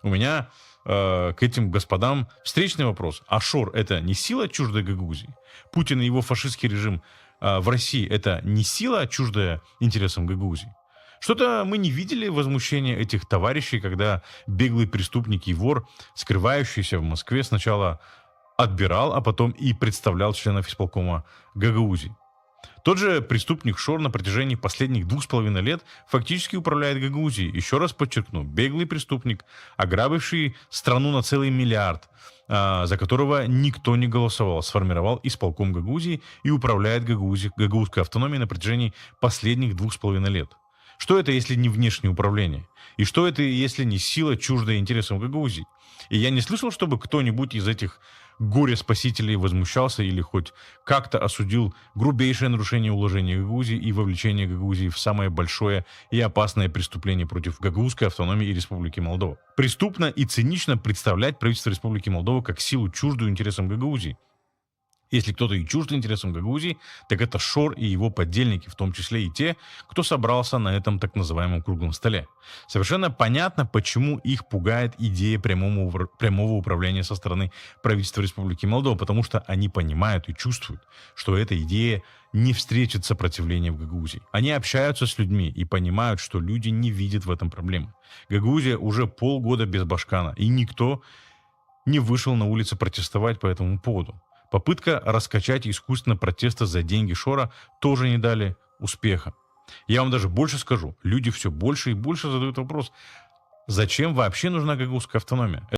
У меня к этим господам встречный вопрос. А Шор — это не сила, чуждая Гагаузии? Путин и его фашистский режим в России — это не сила, чуждая интересам Гагаузии? Что-то мы не видели возмущения этих товарищей, когда беглый преступник и вор, скрывающийся в Москве, сначала отбирал, а потом и представлял членов исполкома Гагаузии. Тот же преступник Шор на протяжении последних 2,5 лет фактически управляет Гагаузией. Еще раз подчеркну, беглый преступник, ограбивший страну на целый миллиард, за которого никто не голосовал, сформировал исполком Гагаузии и управляет гагаузской автономией на протяжении последних 2,5 лет. Что это, если не внешнее управление? И что это, если не сила, чуждая интересам Гагаузии? И я не слышал, чтобы кто-нибудь из этих горе-спасителей возмущался или хоть как-то осудил грубейшее нарушение уложения Гагаузии и вовлечение Гагаузии в самое большое и опасное преступление против гагаузской автономии и Республики Молдова. Преступно и цинично представлять правительство Республики Молдова как силу, чуждую интересам Гагаузии. Если кто-то и чужд интересам Гагаузии, так это Шор и его подельники, в том числе и те, кто собрался на этом так называемом круглом столе. Совершенно понятно, почему их пугает идея прямого управления со стороны правительства Республики Молдова, потому что они понимают и чувствуют, что эта идея не встретит сопротивления в Гагаузии. Они общаются с людьми и понимают, что люди не видят в этом проблемы. Гагаузия уже полгода без Башкана, и никто не вышел на улицы протестовать по этому поводу. Попытка раскачать искусственно протесты за деньги Шора тоже не дали успеха. Я вам даже больше скажу. Люди все больше и больше задают вопрос, зачем вообще нужна гагаузская автономия?